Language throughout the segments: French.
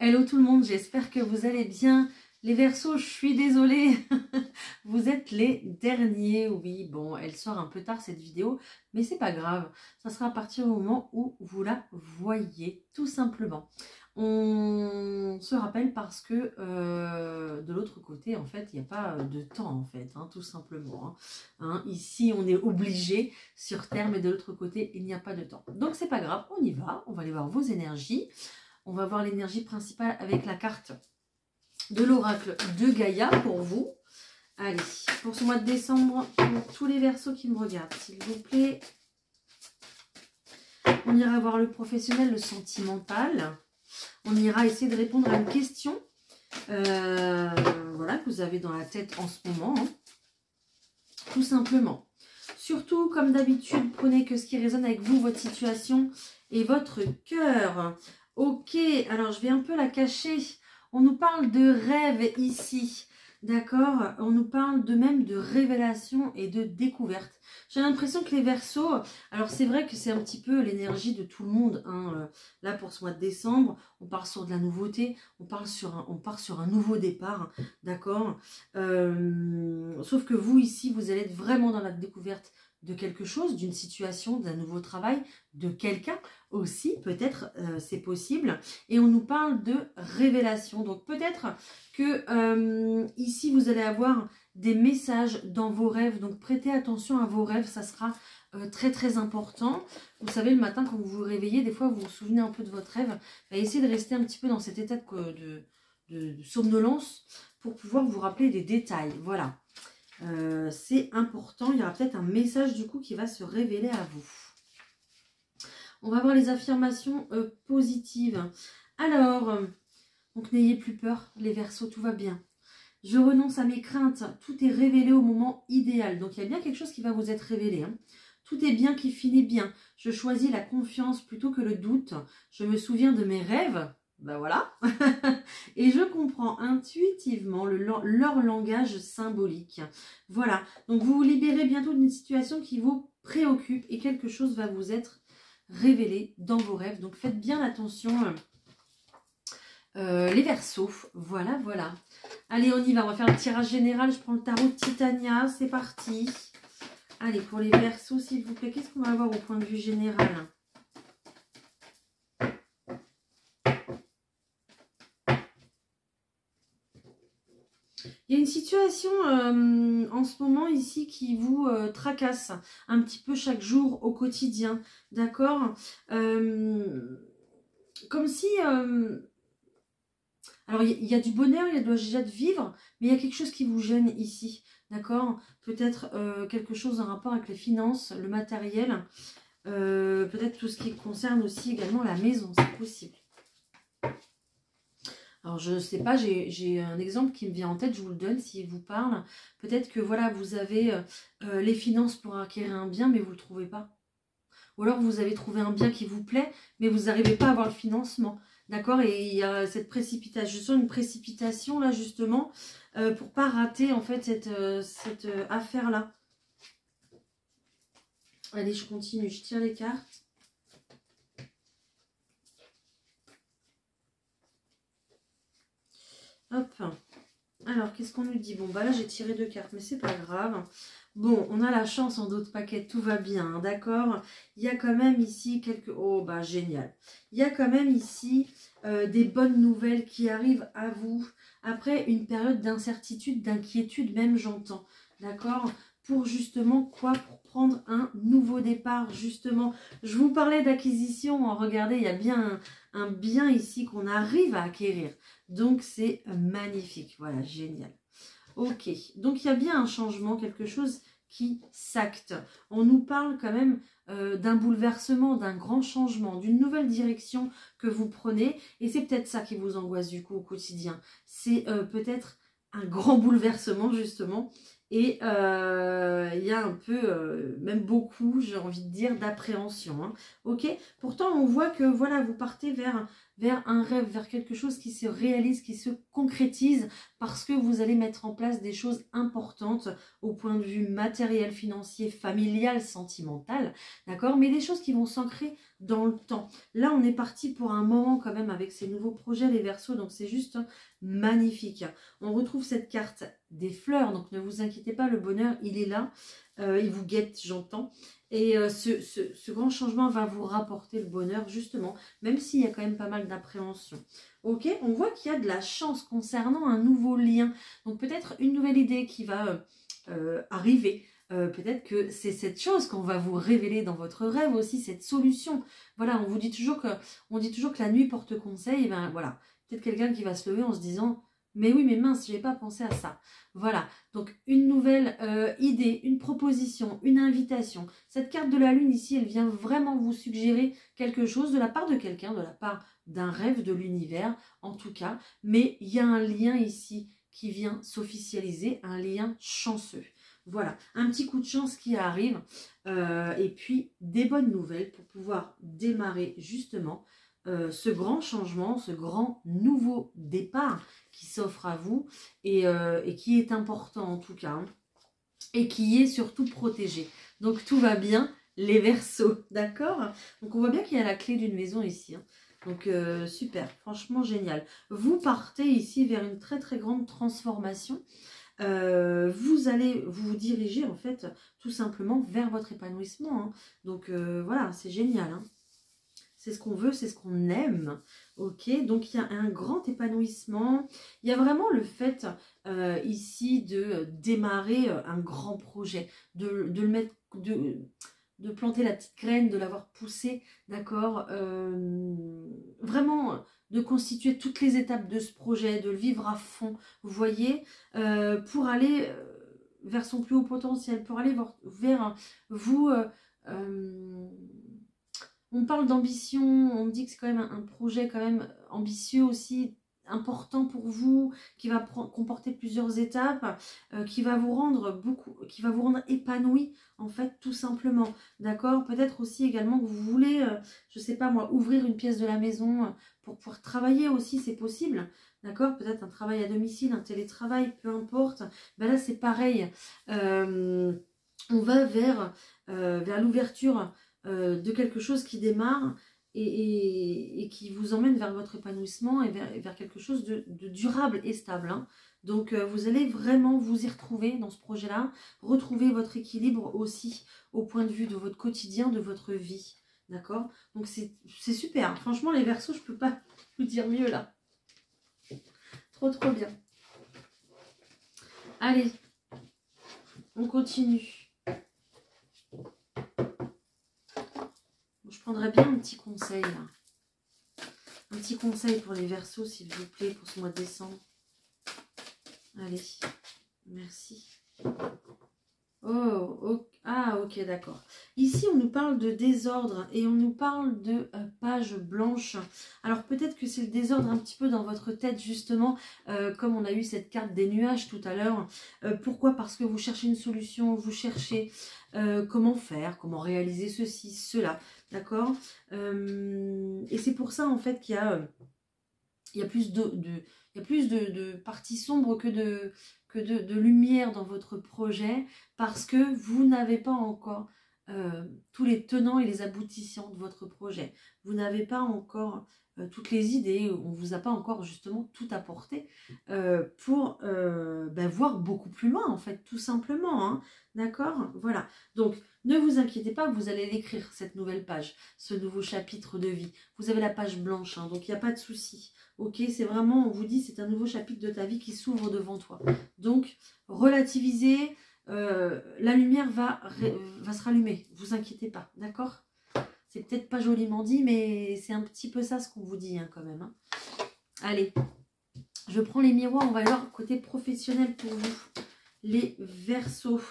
Hello tout le monde, j'espère que vous allez bien. Les Verseaux, je suis désolée, vous êtes les derniers. Oui, bon, elle sort un peu tard cette vidéo, mais c'est pas grave. Ça sera à partir du moment où vous la voyez, tout simplement. On se rappelle parce que de l'autre côté, en fait, il n'y a pas de temps, en fait, hein, tout simplement. Ici, on est obligé sur Terre, mais de l'autre côté, il n'y a pas de temps. Donc, c'est pas grave, on y va. On va aller voir vos énergies. On va voir l'énergie principale avec la carte de l'oracle de Gaïa pour vous. Allez, pour ce mois de décembre, pour tous les Verseaux qui me regardent, s'il vous plaît. On ira voir le professionnel, le sentimental. On ira essayer de répondre à une question voilà, que vous avez dans la tête en ce moment. Hein. Tout simplement. Surtout, comme d'habitude, prenez que ce qui résonne avec vous, votre situation et votre cœur. Ok, alors je vais un peu la cacher. On nous parle de rêve ici, d'accord? On nous parle de même de révélation et de découverte. J'ai l'impression que les Verseaux, alors c'est vrai que c'est un petit peu l'énergie de tout le monde. Hein. Là, pour ce mois de décembre, on part sur de la nouveauté, on part sur un nouveau départ, d'accord? Sauf que vous, ici, vous allez être vraiment dans la découverte de quelque chose, d'une situation, d'un nouveau travail, de quelqu'un aussi, peut-être c'est possible. Et on nous parle de révélation. Donc peut-être que ici vous allez avoir des messages dans vos rêves. Donc prêtez attention à vos rêves, ça sera très très important. Vous savez, le matin quand vous vous réveillez, des fois vous vous souvenez un peu de votre rêve. Essayez de rester un petit peu dans cet état de somnolence pour pouvoir vous rappeler des détails. Voilà. C'est important, il y aura peut-être un message du coup qui va se révéler à vous. On va voir les affirmations positives. Alors, donc n'ayez plus peur, les Verseaux, tout va bien. Je renonce à mes craintes, tout est révélé au moment idéal. Donc il y a bien quelque chose qui va vous être révélé. Hein. Tout est bien qui finit bien. Je choisis la confiance plutôt que le doute. Je me souviens de mes rêves. Ben voilà. Et je comprends intuitivement leur langage symbolique. Voilà. Donc vous vous libérez bientôt d'une situation qui vous préoccupe et quelque chose va vous être révélé dans vos rêves. Donc faites bien attention les Verseaux. Voilà, voilà. Allez, on y va. On va faire le tirage général. Je prends le tarot de Titania. C'est parti. Allez, pour les Verseaux, s'il vous plaît, qu'est-ce qu'on va avoir au point de vue général ? Il y a une situation en ce moment ici qui vous tracasse un petit peu chaque jour au quotidien, d'accord? Comme si... alors, il y a du bonheur, il y a de la joie de vivre, mais il y a quelque chose qui vous gêne ici, d'accord? Peut-être quelque chose en rapport avec les finances, le matériel, peut-être tout ce qui concerne aussi également la maison, c'est possible. Alors, je ne sais pas, j'ai un exemple qui me vient en tête, je vous le donne s'il vous parle. Peut-être que, voilà, vous avez les finances pour acquérir un bien, mais vous ne le trouvez pas. Ou alors, vous avez trouvé un bien qui vous plaît, mais vous n'arrivez pas à avoir le financement. D'accord? Et il y a cette précipitation, je sens une précipitation, là, justement, pour ne pas rater, en fait, cette affaire-là. Allez, je continue, je tire les cartes. Hop. Alors, qu'est-ce qu'on nous dit? Bon, bah là, j'ai tiré 2 cartes, mais c'est pas grave. Bon, on a la chance en d'autres paquets, tout va bien, hein, d'accord? Il y a quand même ici quelques... Oh, bah, génial. Il y a quand même ici des bonnes nouvelles qui arrivent à vous après une période d'incertitude, d'inquiétude, même, j'entends, d'accord? Pour justement quoi? Pour prendre un nouveau départ, justement. Je vous parlais d'acquisition, regardez, il y a bien un bien ici qu'on arrive à acquérir. Donc, c'est magnifique. Voilà, génial. Ok, donc il y a bien un changement, quelque chose qui s'acte. On nous parle quand même d'un bouleversement, d'un grand changement, d'une nouvelle direction que vous prenez. Et c'est peut-être ça qui vous angoisse du coup au quotidien. C'est peut-être un grand bouleversement justement. Et il y a un peu, même beaucoup, j'ai envie de dire, d'appréhension. Hein. Ok. Pourtant, on voit que voilà, vous partez vers un rêve, vers quelque chose qui se réalise, qui se concrétise, parce que vous allez mettre en place des choses importantes au point de vue matériel, financier, familial, sentimental, d'accord? Mais des choses qui vont s'ancrer dans le temps. Là, on est parti pour un moment quand même avec ces nouveaux projets, les Verseaux, donc c'est juste magnifique. On retrouve cette carte des fleurs, donc ne vous inquiétez pas, le bonheur, il est là, il vous guette, j'entends. Et ce grand changement va vous rapporter le bonheur, justement, même s'il y a quand même pas mal d'appréhension. Ok, on voit qu'il y a de la chance concernant un nouveau lien. Donc peut-être une nouvelle idée qui va arriver. Peut-être que c'est cette chose qu'on va vous révéler dans votre rêve aussi, cette solution. Voilà, on dit toujours que la nuit porte conseil. Et ben voilà, peut-être quelqu'un qui va se lever en se disant... Mais oui, mais mince, je n'ai pas pensé à ça. Voilà, donc une nouvelle idée, une proposition, une invitation. Cette carte de la lune ici, elle vient vraiment vous suggérer quelque chose de la part de quelqu'un, de la part d'un rêve de l'univers, en tout cas. Mais il y a un lien ici qui vient s'officialiser, un lien chanceux. Voilà, un petit coup de chance qui arrive. Et puis, des bonnes nouvelles pour pouvoir démarrer justement ce grand changement, ce grand nouveau départ qui s'offre à vous et qui est important en tout cas, hein, et qui est surtout protégé. Donc tout va bien, les Verseaux, d'accord? Donc on voit bien qu'il y a la clé d'une maison ici, hein. Donc super, franchement génial. Vous partez ici vers une très très grande transformation. Vous allez vous diriger en fait tout simplement vers votre épanouissement, hein. Donc voilà, c'est génial, hein. C'est ce qu'on veut, c'est ce qu'on aime. Ok, donc il y a un grand épanouissement. Il y a vraiment le fait ici de démarrer un grand projet, de le mettre, de planter la petite graine, de l'avoir poussé, d'accord, vraiment de constituer toutes les étapes de ce projet, de le vivre à fond, vous voyez, pour aller vers son plus haut potentiel, pour aller vers vous... on parle d'ambition, on me dit que c'est quand même un projet quand même ambitieux aussi, important pour vous, qui va comporter plusieurs étapes, qui va vous rendre épanoui, en fait, tout simplement. D'accord? Peut-être aussi également que vous voulez, je sais pas moi, ouvrir une pièce de la maison pour pouvoir travailler aussi, c'est possible. D'accord? Peut-être un travail à domicile, un télétravail, peu importe. Ben là, c'est pareil. On va vers l'ouverture de quelque chose qui démarre et qui vous emmène vers votre épanouissement et vers quelque chose de durable et stable, hein. Donc vous allez vraiment vous y retrouver dans ce projet-là, retrouver votre équilibre aussi au point de vue de votre quotidien, de votre vie. D'accord? Donc c'est super. Franchement, les Verseaux, je ne peux pas vous dire mieux là. Trop trop bien. Allez, on continue. Je prendrais bien un petit conseil là. Un petit conseil pour les Verseaux, s'il vous plaît, pour ce mois de décembre. Allez, merci. Oh, ah ok, d'accord. Ici, on nous parle de désordre et on nous parle de page blanche. Alors peut-être que c'est le désordre un petit peu dans votre tête, justement, comme on a eu cette carte des nuages tout à l'heure. Pourquoi? Parce que vous cherchez une solution, vous cherchez comment faire, comment réaliser ceci, cela. D'accord? Et c'est pour ça, en fait, qu'il y a plus de parties sombres que de lumière dans votre projet, parce que vous n'avez pas encore tous les tenants et les aboutissants de votre projet. Vous n'avez pas encore toutes les idées, on ne vous a pas encore justement tout apporté pour voir beaucoup plus loin, en fait, tout simplement, hein. D'accord? Voilà. Donc, ne vous inquiétez pas, vous allez l'écrire, cette nouvelle page, ce nouveau chapitre de vie. Vous avez la page blanche, hein, donc il n'y a pas de souci. Ok, c'est vraiment, on vous dit, c'est un nouveau chapitre de ta vie qui s'ouvre devant toi. Donc, relativisez, la lumière va se rallumer, vous inquiétez pas, d'accord? C'est peut-être pas joliment dit, mais c'est un petit peu ça ce qu'on vous dit, hein, quand même, hein. Allez, je prends les miroirs, on va voir côté professionnel pour vous. Les Verseaux,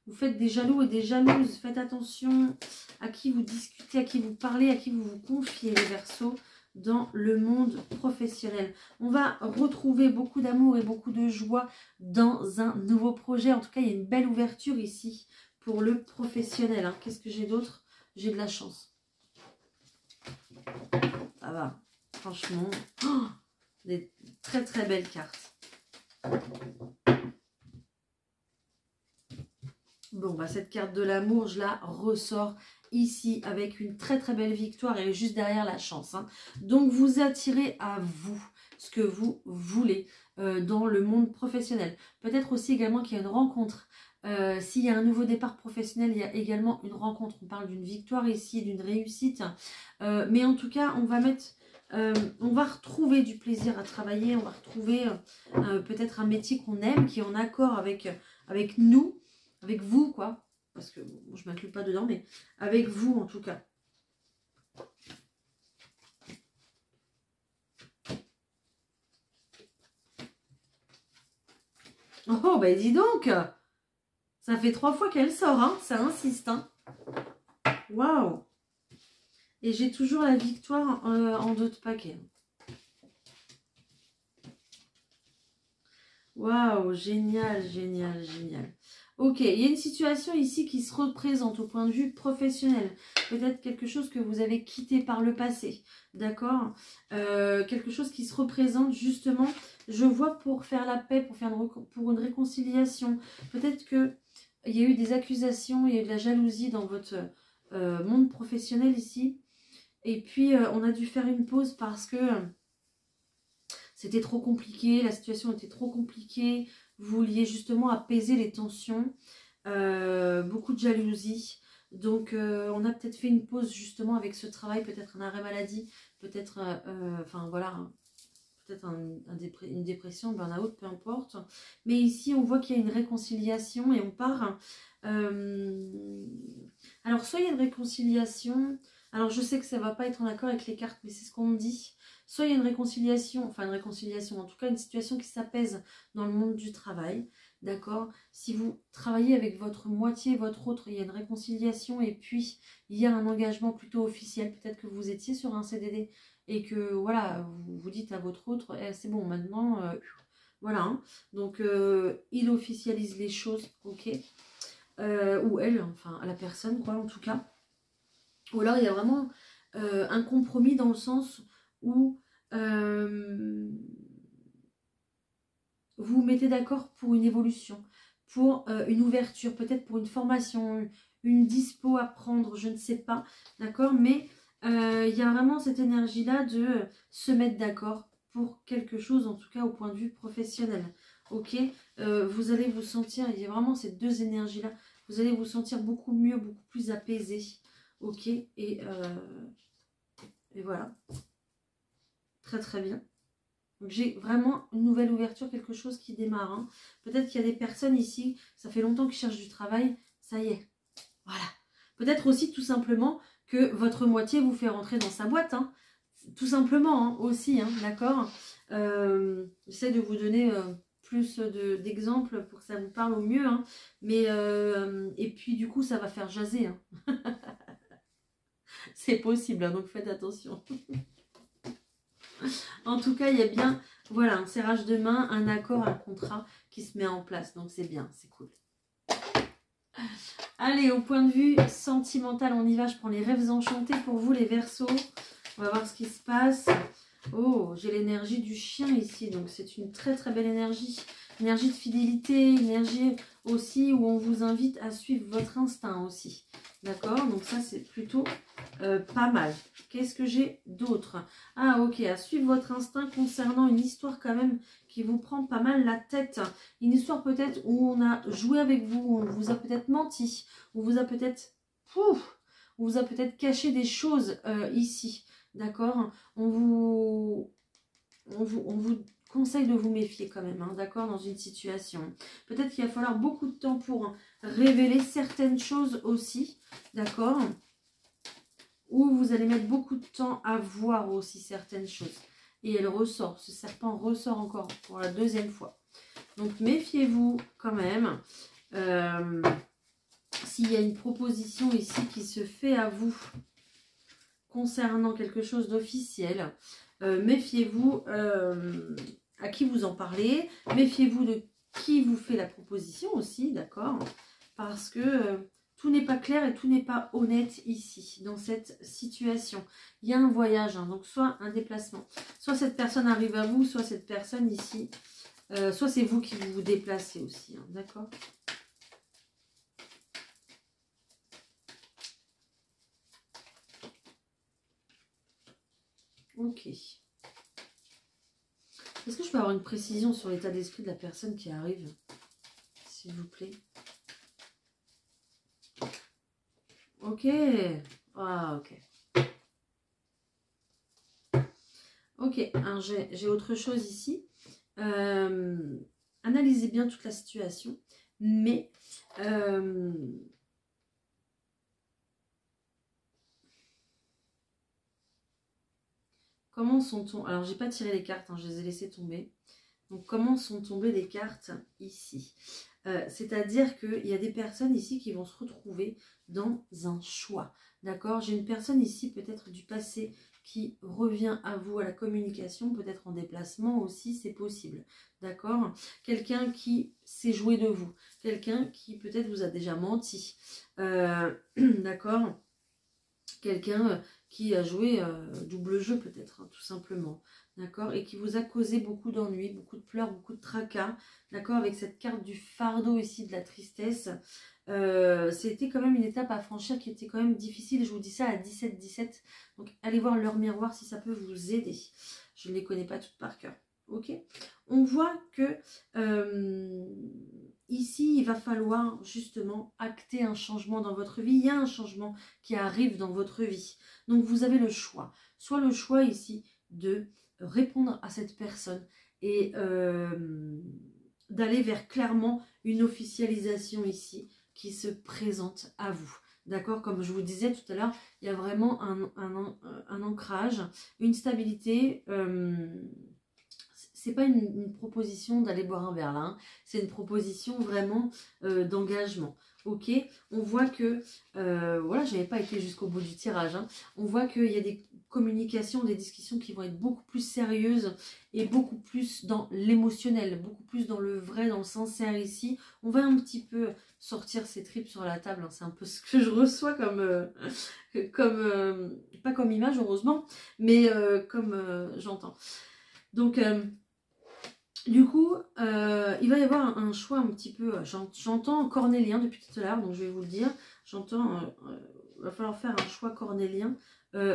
vous faites des jaloux et des jalouses, faites attention à qui vous discutez, à qui vous parlez, à qui vous vous confiez, les Verseaux. dans le monde professionnel. On va retrouver beaucoup d'amour et beaucoup de joie dans un nouveau projet. En tout cas, il y a une belle ouverture ici pour le professionnel. Hein. Qu'est-ce que j'ai d'autre? J'ai de la chance. Ça va, franchement. Oh, des très très belles cartes. Bon, bah cette carte de l'amour, je la ressors ici avec une très très belle victoire et juste derrière la chance. Hein. Donc, vous attirez à vous ce que vous voulez dans le monde professionnel. Peut-être aussi également qu'il y a une rencontre. S'il y a un nouveau départ professionnel, il y a également une rencontre. On parle d'une victoire ici, d'une réussite. Mais en tout cas, on va mettre... on va retrouver du plaisir à travailler. On va retrouver peut-être un métier qu'on aime, qui est en accord avec nous. Avec vous, quoi. Parce que bon, je ne m'inclus pas dedans, mais avec vous, en tout cas. Oh, bah dis donc! Ça fait 3 fois qu'elle sort, hein. Ça insiste, hein. Waouh! Et j'ai toujours la victoire en 2 de paquet. Waouh! Génial, génial, génial. Ok, il y a une situation ici qui se représente au point de vue professionnel. Peut-être quelque chose que vous avez quitté par le passé. D'accord, quelque chose qui se représente justement, je vois, pour faire la paix, pour une réconciliation. Peut-être qu'il y a eu des accusations, il y a eu de la jalousie dans votre monde professionnel ici. Et puis, on a dû faire une pause parce que c'était trop compliqué, la situation était trop compliquée. Vous vouliez justement apaiser les tensions, beaucoup de jalousie. Donc, on a peut-être fait une pause justement avec ce travail, peut-être un arrêt maladie, peut-être, enfin voilà, peut-être une dépression, burn-out, peu importe. Mais ici, on voit qu'il y a une réconciliation et on part. Alors, soit il y a une réconciliation, alors je sais que ça ne va pas être en accord avec les cartes, mais c'est ce qu'on me dit. Soit il y a une réconciliation, enfin une réconciliation, en tout cas une situation qui s'apaise dans le monde du travail, d'accord? Si vous travaillez avec votre moitié, votre autre, il y a une réconciliation et puis il y a un engagement plutôt officiel. Peut-être que vous étiez sur un CDD et que voilà, vous dites à votre autre, eh, c'est bon maintenant, voilà. Hein. Donc il officialise les choses, ok? Ou elle, enfin à la personne quoi en tout cas. Ou alors il y a vraiment un compromis dans le sens où vous vous mettez d'accord pour une évolution, pour une ouverture, peut-être pour une formation, une dispo à prendre, je ne sais pas, d'accord, mais il y a vraiment cette énergie-là de se mettre d'accord pour quelque chose, en tout cas au point de vue professionnel, ok. Vous allez vous sentir, il y a vraiment ces deux énergies-là, vous allez vous sentir beaucoup mieux, beaucoup plus apaisé, ok, et voilà, très très bien. Donc j'ai vraiment une nouvelle ouverture, quelque chose qui démarre. Hein. Peut-être qu'il y a des personnes ici, ça fait longtemps qu'ils cherchent du travail, ça y est, voilà. Peut-être aussi tout simplement que votre moitié vous fait rentrer dans sa boîte, hein. Tout simplement hein, aussi, hein, d'accord. J'essaie de vous donner plus d'exemples pour que ça vous parle au mieux, hein. Mais et puis du coup ça va faire jaser. Hein. C'est possible, hein, donc faites attention. En tout cas, il y a bien, voilà, un serrage de main, un accord, un contrat qui se met en place. Donc c'est bien, c'est cool. Allez, au point de vue sentimental, on y va. Je prends les rêves enchantés pour vous, les Verseaux. On va voir ce qui se passe. Oh, j'ai l'énergie du chien ici. Donc c'est une très très belle énergie. Énergie de fidélité, énergie aussi où on vous invite à suivre votre instinct aussi. D'accord? Donc ça, c'est plutôt pas mal. Qu'est-ce que j'ai d'autre? Ah, ok. À suivre votre instinct concernant une histoire quand même qui vous prend pas mal la tête. Une histoire peut-être où on a joué avec vous, où on vous a peut-être menti, où on vous a peut-être... On vous a peut-être caché des choses ici. D'accord? On vous conseille de vous méfier quand même, hein, d'accord, dans une situation. Peut-être qu'il va falloir beaucoup de temps pour révéler certaines choses aussi, d'accord, ou vous allez mettre beaucoup de temps à voir aussi certaines choses. Et elle ressort, ce serpent ressort encore pour la deuxième fois. Donc méfiez-vous quand même. S'il y a une proposition ici qui se fait à vous, concernant quelque chose d'officiel. Méfiez-vous à qui vous en parlez. Méfiez-vous de qui vous fait la proposition aussi, d'accord? Parce que tout n'est pas clair et tout n'est pas honnête ici, dans cette situation. Il y a un voyage, hein, donc soit un déplacement. Soit cette personne arrive à vous, soit cette personne ici. Soit c'est vous qui vous déplacez aussi, hein, d'accord? Ok. Est-ce que je peux avoir une précision sur l'état d'esprit de la personne qui arrive, s'il vous plaît? Ok. Ah, ok. Ok, j'ai autre chose ici. Analysez bien toute la situation, mais comment sont-on... Alors, j'ai pas tiré les cartes, hein, je les ai laissées tomber. Donc, comment sont tombées les cartes ici? C'est-à-dire qu'il y a des personnes ici qui vont se retrouver dans un choix. D'accord? J'ai une personne ici, peut-être du passé, qui revient à vous, à la communication, peut-être en déplacement aussi, c'est possible. D'accord? Quelqu'un qui s'est joué de vous. Quelqu'un qui peut-être vous a déjà menti. D'accord? Quelqu'un qui a joué double jeu peut-être, hein, tout simplement, d'accord, et qui vous a causé beaucoup d'ennuis, beaucoup de pleurs, beaucoup de tracas, d'accord, avec cette carte du fardeau ici, de la tristesse. C'était quand même une étape à franchir qui était quand même difficile, je vous dis ça à 17-17, donc allez voir leur miroir si ça peut vous aider. Je ne les connais pas toutes par cœur. Ok, on voit que ici, il va falloir justement acter un changement dans votre vie. Il y a un changement qui arrive dans votre vie. Donc, vous avez le choix. Soit le choix ici de répondre à cette personne et d'aller vers clairement une officialisation ici qui se présente à vous. D'accord? Comme je vous disais tout à l'heure, il y a vraiment un ancrage, une stabilité. C'est pas une proposition d'aller boire un verre là, hein. C'est une proposition vraiment d'engagement. Ok, on voit que, voilà, j'avais pas été jusqu'au bout du tirage, hein. On voit qu'il y a des communications, des discussions qui vont être beaucoup plus sérieuses et beaucoup plus dans l'émotionnel, beaucoup plus dans le vrai, dans le sincère ici. On va un petit peu sortir ses tripes sur la table, hein. C'est un peu ce que je reçois comme, pas comme image heureusement, mais comme j'entends. Donc, du coup, il va y avoir un choix un petit peu, j'entends cornélien depuis tout à l'heure, donc je vais vous le dire, j'entends, il va falloir faire un choix cornélien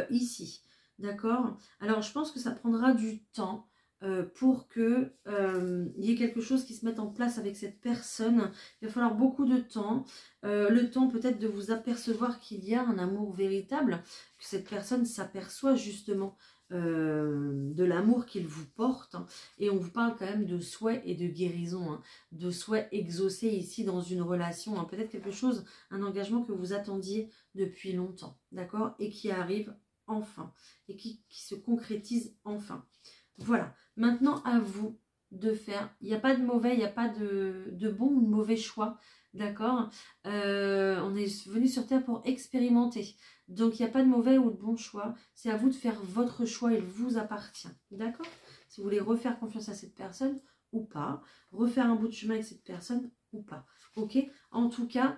ici, d'accord? Alors, je pense que ça prendra du temps pour que il y ait quelque chose qui se mette en place avec cette personne. Il va falloir beaucoup de temps, le temps peut-être de vous apercevoir qu'il y a un amour véritable, que cette personne s'aperçoit justement de l'amour qu'il vous porte, hein. Et on vous parle quand même de souhait et de guérison, hein, de souhait exaucé ici dans une relation, hein, peut-être quelque chose, un engagement que vous attendiez depuis longtemps, d'accord, et qui arrive enfin, et qui se concrétise enfin. Voilà, maintenant à vous de faire, il n'y a pas de mauvais, il n'y a pas de bon ou de mauvais choix, d'accord, on est venu sur Terre pour expérimenter. Donc, il n'y a pas de mauvais ou de bon choix. C'est à vous de faire votre choix. Il vous appartient. D'accord? Si vous voulez refaire confiance à cette personne ou pas. Refaire un bout de chemin avec cette personne ou pas. Ok? En tout cas,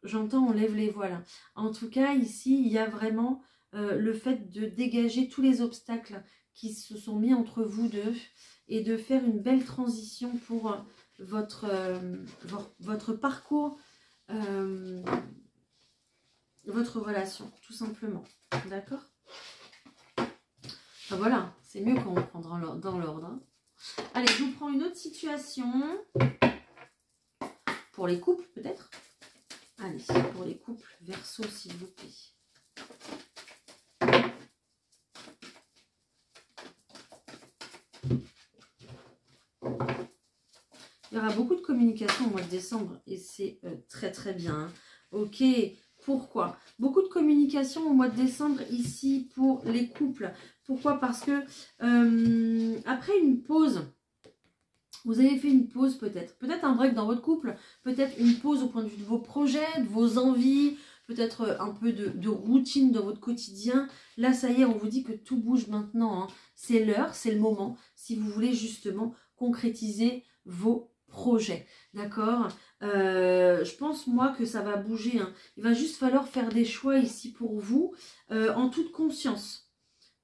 j'entends, on lève les voiles. En tout cas, ici, il y a vraiment le fait de dégager tous les obstacles qui se sont mis entre vous deux et de faire une belle transition pour votre parcours, votre relation, tout simplement. D'accord? Enfin, voilà, c'est mieux quand on prend dans l'ordre, hein. Allez, je vous prends une autre situation. Pour les couples, peut-être. Allez, pour les couples, Verseau, s'il vous plaît. Il y aura beaucoup de communication au mois de décembre et c'est très très bien, hein. Ok, pourquoi? Beaucoup de communication au mois de décembre ici pour les couples. Pourquoi? Parce que après une pause, vous avez fait une pause peut-être un break dans votre couple, peut-être une pause au point de vue de vos projets, de vos envies, peut-être un peu de routine dans votre quotidien. Là, ça y est, on vous dit que tout bouge maintenant, hein. C'est l'heure, c'est le moment, si vous voulez justement concrétiser vos projets. D'accord? Je pense, moi, que ça va bouger, hein. Il va juste falloir faire des choix ici pour vous, en toute conscience,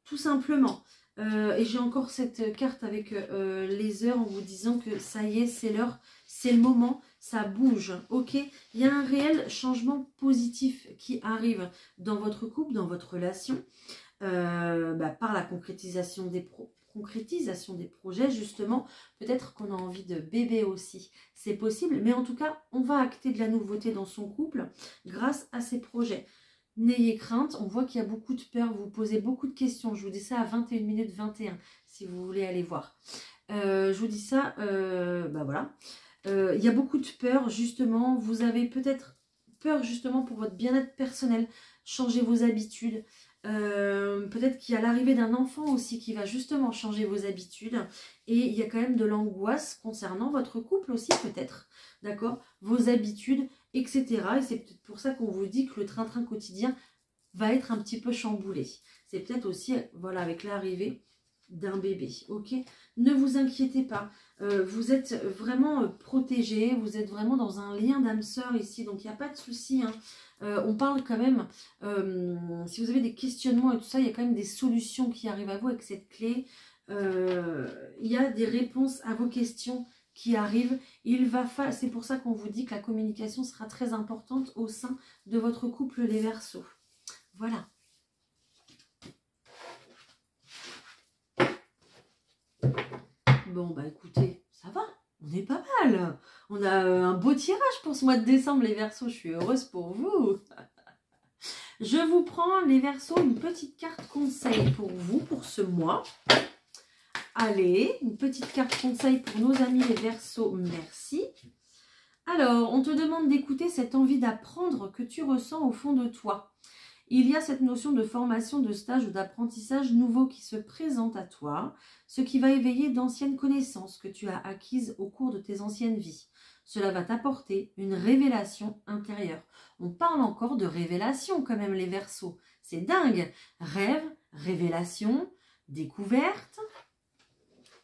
tout simplement. Et j'ai encore cette carte avec les heures en vous disant que ça y est, c'est l'heure, c'est le moment, ça bouge, ok? Il y a un réel changement positif qui arrive dans votre couple, dans votre relation, par la concrétisation des projets, justement. Peut-être qu'on a envie de bébé aussi, c'est possible, mais en tout cas, on va acter de la nouveauté dans son couple grâce à ces projets. N'ayez crainte, on voit qu'il y a beaucoup de peur, vous posez beaucoup de questions. Je vous dis ça à 21 minutes 21, si vous voulez aller voir. Je vous dis ça, voilà. Il y a beaucoup de peur, justement. Vous avez peut-être peur, justement, pour votre bien-être personnel. Changer vos habitudes. Peut-être qu'il y a l'arrivée d'un enfant aussi qui va justement changer vos habitudes. Et il y a quand même de l'angoisse concernant votre couple aussi, peut-être. D'accord? Vos habitudes, etc. Et c'est peut-être pour ça qu'on vous dit que le train-train quotidien va être un petit peu chamboulé. C'est peut-être aussi, voilà, avec l'arrivée d'un bébé, ok? Ne vous inquiétez pas, vous êtes vraiment protégés, vous êtes vraiment dans un lien d'âme sœur ici, donc il n'y a pas de souci, hein. On parle quand même, si vous avez des questionnements et tout ça, il y a quand même des solutions qui arrivent à vous avec cette clé. Il y a des réponses à vos questions qui arrivent. C'est pour ça qu'on vous dit que la communication sera très importante au sein de votre couple, les Verseaux. Voilà. Bon, bah écoutez, ça va, on est pas mal. On a un beau tirage pour ce mois de décembre, les Verseaux. Je suis heureuse pour vous. Je vous prends, les Verseaux, une petite carte conseil pour vous, pour ce mois. Allez, une petite carte conseil pour nos amis les Verseaux. Merci. Alors, on te demande d'écouter cette envie d'apprendre que tu ressens au fond de toi. Il y a cette notion de formation, de stage ou d'apprentissage nouveau qui se présente à toi, ce qui va éveiller d'anciennes connaissances que tu as acquises au cours de tes anciennes vies. Cela va t'apporter une révélation intérieure. On parle encore de révélation quand même, les Verseaux. C'est dingue. Rêve, révélation, découverte.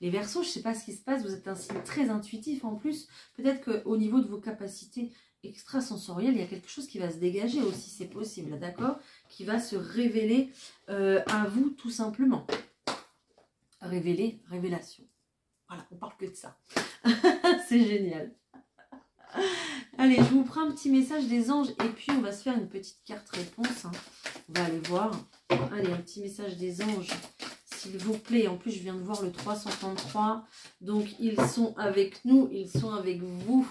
Les Verseaux, je ne sais pas ce qui se passe, vous êtes un signe très intuitif en plus. Peut-être qu'au niveau de vos capacités extrasensorielles, il y a quelque chose qui va se dégager aussi, c'est possible, d'accord? Qui va se révéler à vous tout simplement. Révélation. Voilà, on parle que de ça. C'est génial. Allez, je vous prends un petit message des anges et puis on va se faire une petite carte réponse, hein. On va aller voir. Allez, un petit message des anges. S'il vous plaît, en plus je viens de voir le 333, donc ils sont avec nous, ils sont avec vous.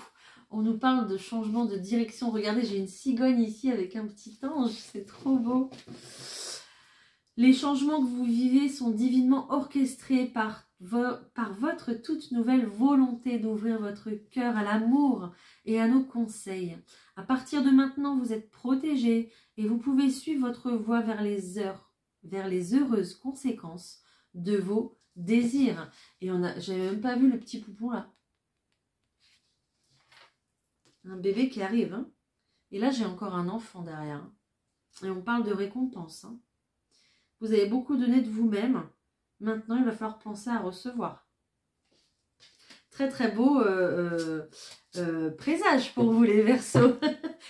On nous parle de changement de direction. Regardez, j'ai une cigogne ici avec un petit ange, c'est trop beau. Les changements que vous vivez sont divinement orchestrés par votre toute nouvelle volonté d'ouvrir votre cœur à l'amour et à nos conseils. À partir de maintenant, vous êtes protégés et vous pouvez suivre votre voie vers les heureuses conséquences de vos désirs. Et j'avais même pas vu le petit poupon là. Un bébé qui arrive, hein. Et là, j'ai encore un enfant derrière. Et on parle de récompense, hein. Vous avez beaucoup donné de vous-même. Maintenant, il va falloir penser à recevoir. Très, très beau présage pour vous, les Verseaux.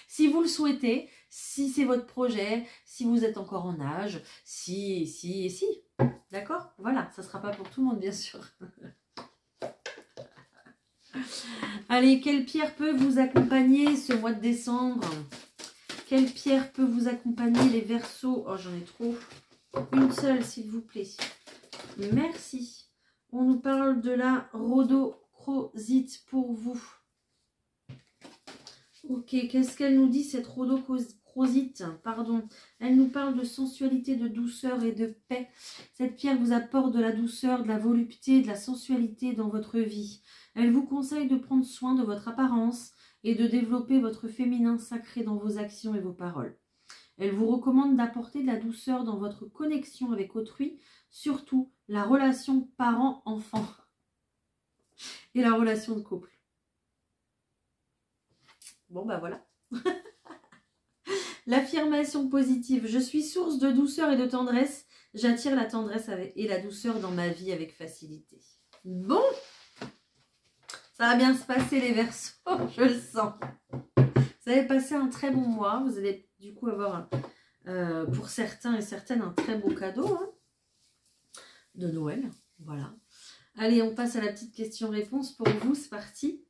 Si vous le souhaitez, si c'est votre projet, si vous êtes encore en âge, si. D'accord? Voilà, ça ne sera pas pour tout le monde, bien sûr. Allez, quelle pierre peut vous accompagner ce mois de décembre? Quelle pierre peut vous accompagner, les Verseaux? Oh, j'en ai trop. Une seule, s'il vous plaît. Merci. On nous parle de la rhodochrosite pour vous. Ok, qu'est-ce qu'elle nous dit, cette rhodochrosite? Pardon. Elle nous parle de sensualité, de douceur et de paix. Cette pierre vous apporte de la douceur, de la volupté, de la sensualité dans votre vie. Elle vous conseille de prendre soin de votre apparence et de développer votre féminin sacré dans vos actions et vos paroles. Elle vous recommande d'apporter de la douceur dans votre connexion avec autrui, surtout la relation parent-enfant et la relation de couple. Bon, bah voilà. L'affirmation positive. Je suis source de douceur et de tendresse. J'attire la tendresse et la douceur dans ma vie avec facilité. Bon, ça va bien se passer les Verseaux, je le sens. Vous allez passer un très bon mois. Vous allez du coup avoir, pour certains et certaines, un très beau cadeau hein, de Noël. Voilà. Allez, on passe à la petite question-réponse pour vous. C'est parti.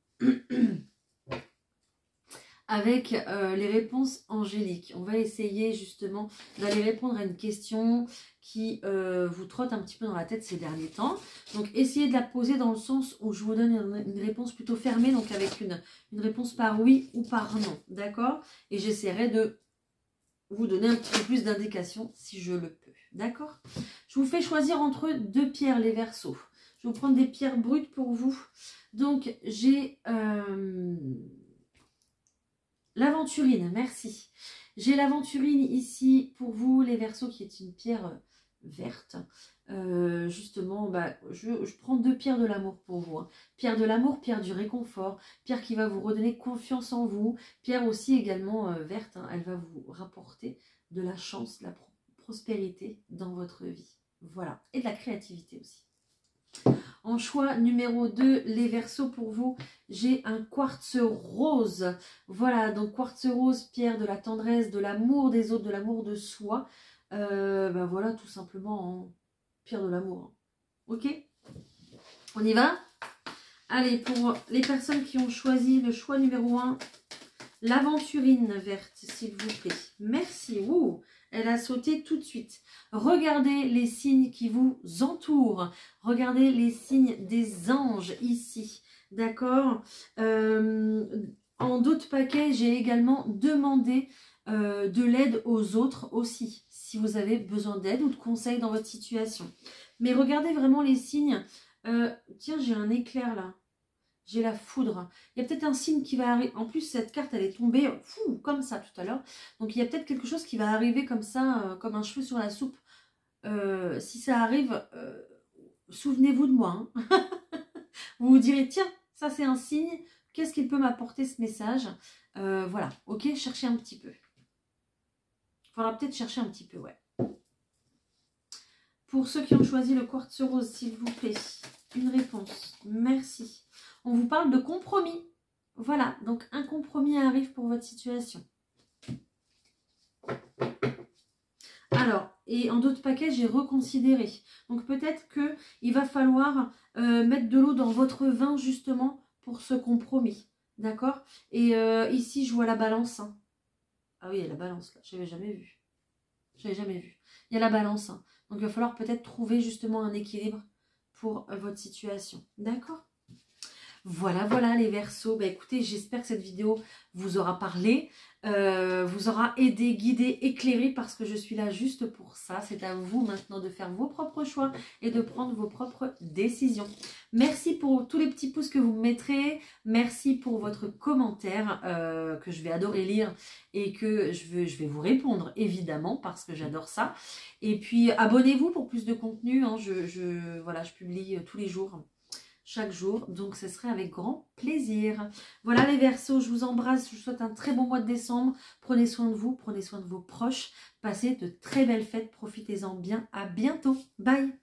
Avec les réponses angéliques. On va essayer justement d'aller répondre à une question qui vous trotte un petit peu dans la tête ces derniers temps. Donc essayez de la poser dans le sens où je vous donne une réponse plutôt fermée, donc avec une réponse par oui ou par non, d'accord? Et j'essaierai de vous donner un petit peu plus d'indications si je le peux, d'accord? Je vous fais choisir entre deux pierres les Verseaux. Je vais vous prendre des pierres brutes pour vous. Donc j'ai... l'aventurine, merci. J'ai l'aventurine ici pour vous, les Verseaux, qui est une pierre verte. Justement, bah, je prends deux pierres de l'amour pour vous. Hein. Pierre de l'amour, pierre du réconfort, pierre qui va vous redonner confiance en vous. Pierre aussi également verte, hein, elle va vous rapporter de la chance, de la prospérité dans votre vie. Voilà, et de la créativité aussi. En choix numéro 2, les Verseaux pour vous, j'ai un quartz rose. Voilà, donc quartz rose, pierre de la tendresse, de l'amour des autres, de l'amour de soi. Ben voilà, tout simplement, hein, pierre de l'amour. Ok? On y va? Allez, pour les personnes qui ont choisi le choix numéro 1, l'aventurine verte, s'il vous plaît. Merci. Ouh, elle a sauté tout de suite. Regardez les signes qui vous entourent. Regardez les signes des anges ici. D'accord? En d'autres paquets, j'ai également demandé de l'aide aux autres aussi. Si vous avez besoin d'aide ou de conseils dans votre situation. Mais regardez vraiment les signes. Tiens, j'ai un éclair là. J'ai la foudre. Il y a peut-être un signe qui va arriver. En plus, cette carte, elle est tombée fou, comme ça tout à l'heure. Donc, il y a peut-être quelque chose qui va arriver comme ça, comme un cheveu sur la soupe. Si ça arrive, souvenez-vous de moi. Hein. Vous vous direz, tiens, ça c'est un signe. Qu'est-ce qu'il peut m'apporter ce message? Voilà, ok, cherchez un petit peu. Il faudra peut-être chercher un petit peu, ouais. Pour ceux qui ont choisi le quartz rose, s'il vous plaît, une réponse. Merci. On vous parle de compromis. Voilà, donc un compromis arrive pour votre situation. Alors, et en d'autres paquets, j'ai reconsidéré. Donc peut-être qu'il va falloir mettre de l'eau dans votre vin justement pour ce compromis. D'accord? Et ici, je vois la balance. Hein. Ah oui, il y a la balance là, je n'avais jamais vu. Je n'avais jamais vu. Il y a la balance. Hein. Donc il va falloir peut-être trouver justement un équilibre pour votre situation. D'accord? Voilà, voilà les Verseaux. Bah, écoutez, j'espère que cette vidéo vous aura parlé, vous aura aidé, guidé, éclairé, parce que je suis là juste pour ça. C'est à vous maintenant de faire vos propres choix et de prendre vos propres décisions. Merci pour tous les petits pouces que vous me mettrez. Merci pour votre commentaire que je vais adorer lire et que je vais vous répondre, évidemment, parce que j'adore ça. Et puis, abonnez-vous pour plus de contenu. Hein. Voilà, je publie tous les jours. Chaque jour, donc ce serait avec grand plaisir. Voilà les Verseaux, je vous embrasse, je vous souhaite un très bon mois de décembre. Prenez soin de vous, prenez soin de vos proches, passez de très belles fêtes, profitez-en bien, à bientôt, bye.